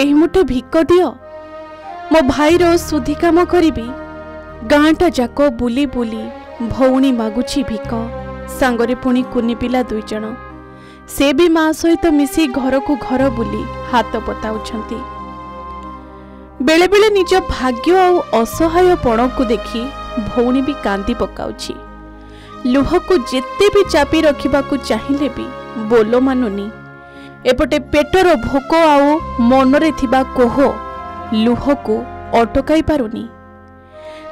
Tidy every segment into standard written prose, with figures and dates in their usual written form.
केही मुठे भिक दियो मो भाईर सुधी काम करी गाँटा जाक बुली बुली भौणी मागुची भिक सांगरे पुणी कुनी पिला 2 जण से भी माँ सहित मिसी घर को घर बुली हाथ पताउछंती। बेले बेले निज भाग्य और असहाय पण को देखी भौणी भी कांदी पकाउछि। लुह को जेते भी चापी रखिबा को चाहिले भी बोलो मानुनी। एपटे पेटर भोक आउ मनरे थिबा कोह लुह को अटकाई पारुनी।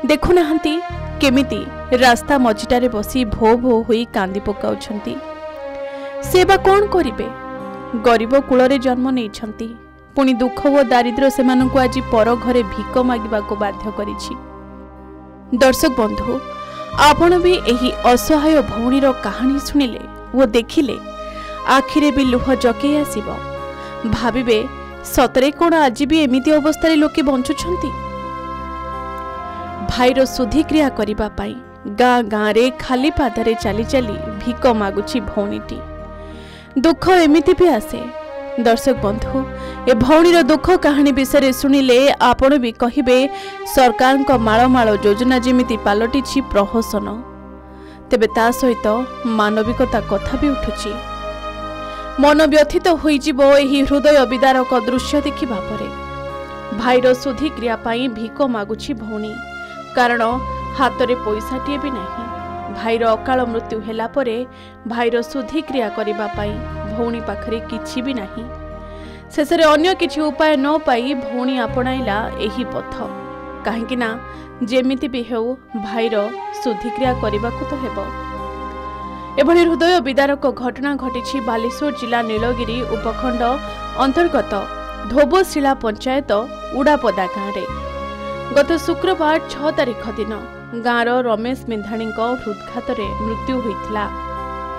देखु नाहंती केमिति रास्ता मझिटारे बसी भो भो होई कांदी पकाउछंती। सेवा कौन करिबे? गरीब कूलरे जन्म नेइछंती पुणी दुख ओ दारिद्र्य सेमानंकु आज पर घरे भिक मागिबा को बाध्य करिछि। दर्शक बंधु आपण भी एही असहाय भौणीर कहानी शुणिले वो देखिले आखिरे भी लुह जके आसीबो। भाबिबे सतरे कोन आज भी एमिति अवस्था लोके बंचुछंती। भाईर सुधी क्रिया करिबा पाई गाँ गाँ रे खाली पादरे चली चली भिक मागुछि भौणीटी। दुख एमिति भी आसे। दर्शक बंधु ए भौणीर दुख कहानी विषय शुणिले आपण भी कहिबे सरकार को माळ माळ योजना जेमिति पालटिछि प्रहसन, तेबे ता सहित मानविकता कथा भी उठुछि। मन व्यथित होइजिबो एही हृदय विदारक दृश्य देखिबा परे। भाईर सुधी क्रिया पाई भिक मागुछि भौणी, कारण हातरे पैसाटिए भी नाही। भाईर अकाल मृत्यु हेला परे भाईर सुधी क्रिया करिबा पाई भौणी पाखरे किछि भी नाही। शेषरे अन्य किछि उपाय न पाई भौणी आपणाइला एही पथ। काहेकि ना जेमिति भी हेउ भाईर सुधी क्रिया करिबाकु तो हेबो। एभଳି हृदय विदारक घटना घटिछि बालेश्वर जिला नीलगिरी उपखंड अंतर्गत धोबशिला पंचायत उड़ापदा गाँव रे। गत शुक्रवार 6 तारिख दिन गाँवर रमेश बिंधाणी हृदघात मृत्यु होइथिला।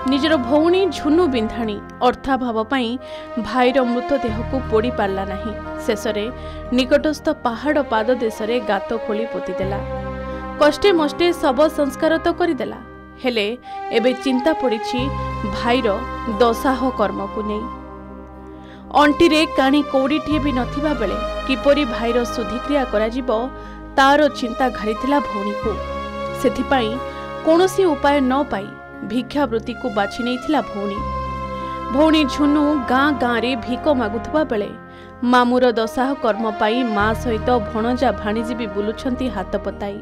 निजर भौणी झुनु बिंधाणी अर्थाभाव पाई भाईर मृतदेह को पोड़ी पारला नाही। शेषरे निकटस्थ पहाड़ पाददेश रे गात खोली पोतीदेला। कष्टे मष्टे शव संस्कार तो करदेला, हेले एबे चिंता पड़िछि भाईर दशाह कर्म को नहीं। अंटीरे काणी कौड़ीटे भी नथिबा बेले किपरि भाईर शुद्धिक्रिया कराजिबो तार चिंता घारिथिला भौणी को। सेथिपाई कोनोसी उपाय न पाई भिक्षावृत्ति को बाछि नेइथिला भौणी। भौणी झुनु गाँ गाँ रे भिक मागुथबा बेले मामुर दशाह कर्म पाई माँ सहित भणजा भाणीजी भी बुलुछंती हाथ पताई।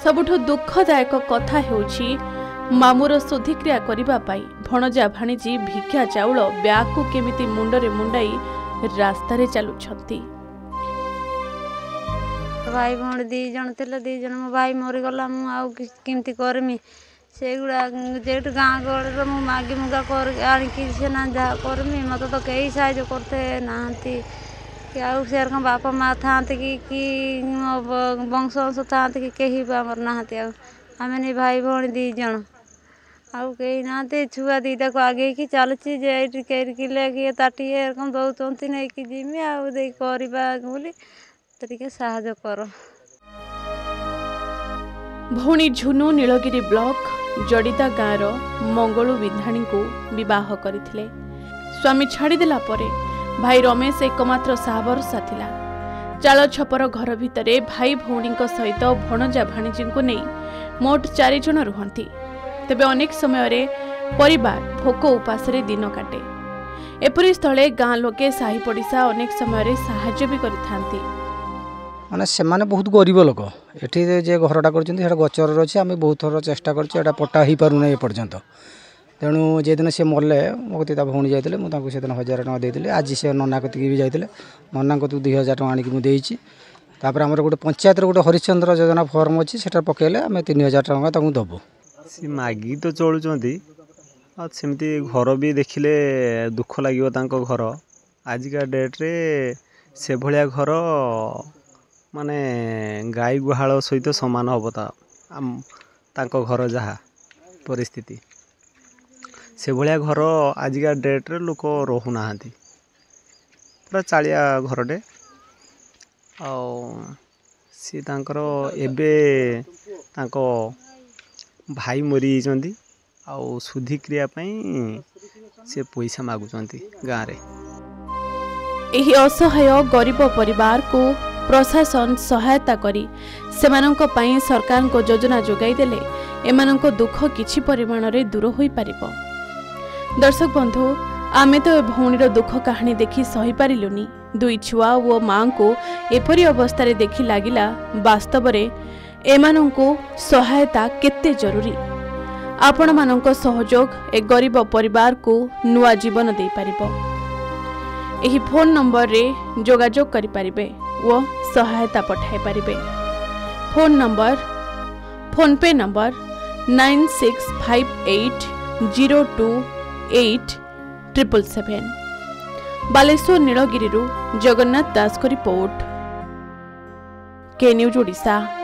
सबुठु दुखदायक कथा हेउछि मामुर शुद्धिक्रिया करिबा पाई भणजा भाणीजी भिक्षा चाउल ब्याग को केमिति मुंडरे मुंडाई रास्ता रे चलुछंती। भाई भौणी 2 जण थिले, 2 जण मो भाई मरी गला। मु आउ केमती करमी सेगुड़ा जेठ गाँ गड़े मु मागी मुगा कर आनिकी से ना जा करमी। मत तो कई साहाଯ୍य करते नाहंती कि आउ सेर का बापा माँ थांते कि वंश वंश थांते कि कहीं आमर नाहंती। आमे नहीं भाई भौणी 2 जण आउ कहीं नाहंती। छुआ 2टा को आगे की चलची जे किले कि ताटी एरकम दौचंती नहीं कि जिमी आउ दे करबा बोली तरीके साहाଯ୍य कर। भौणी झुनु नीलगिरी ब्लॉक जड़ीदा गाँवर मंगलू बिंधाणी को विवाह करथिले। स्वामी छाड़ीदेला परे भाई रमेश एकमात्र साहभरसा थिला। चाल छपर घर भितरे भाई भौणी सहित भणजा भाणीजी को नहीं मोट 4 जण रुहंती। तेबे अनेक समय रे परिवार भोक उपास रे दिन काटे। एपरि स्थले गाँ लोके साही पड़िशा अनेक समय रे साहाय्य भी करिथांती। माने से माने बहुत गरीब लोक एठी जे घरटा करछन्ती सेटा गचर अछि। आमे बहुत थोर चेष्टा करछि एटा पट्टा ही पारुना ए पर्यंत। तेणु जे दिन से मरले मो कति भौणी जाइतिले मु तांको से दिन 1000 टका देइतिले। आज से नन्ना कति भी जाइतिले, नन्ना कति 2000 टका आनी मु देइछि। तापर हमर गोटे पंचायत रो गोटे हरिश्चंद्र योजना फॉर्म अछि सेटा पकेले आमे 3000 टका तांको दबो। सी मागी तो चलुचंती आ सेमती घर भी देखिले दुख लागियो तांको घर। आजिका डेट रे से भलिया घर माने गाई गुहाल सहित समान हम तांको घर जहा परिस्थिति से भलिया घर आजिका डेट रे लोक रहु नाहंती। पूरा चालिया घरटे सी तांकर एबे तांको भाई मरी जाइछन्ती आउ शुद्धि क्रिया पई से पैसा मागुचंती गाँ रे। एही असहाय गरीब परिवार को प्रशासन सहायता करी सेमानंको पई सरकार को योजना जोगाई देले एमानंको दुख किछि परिमाण रे दूर होई परिबो। दर्शक बंधु आमे तो भौणीर दुख कहानी देखि सही पारिलुनी। दुई छुआ ओ मां को एपरी अवस्था रे देखि लागिला वास्तव रे एमानंको सहायता केते जरूरी। आपण मानंको सहयोग ए गरीब परिवार को नुआ जीवन दे पारिबो। एही फोन नंबर रे जोगाजोग करि पारिबे ओ सहायता पठाई पारिबे। फोन नंबर फोन पे नंबर 9658028777। बालेश्वर नीलगिरी जगन्नाथ दास को रिपोर्ट, के न्यूज ओडिशा।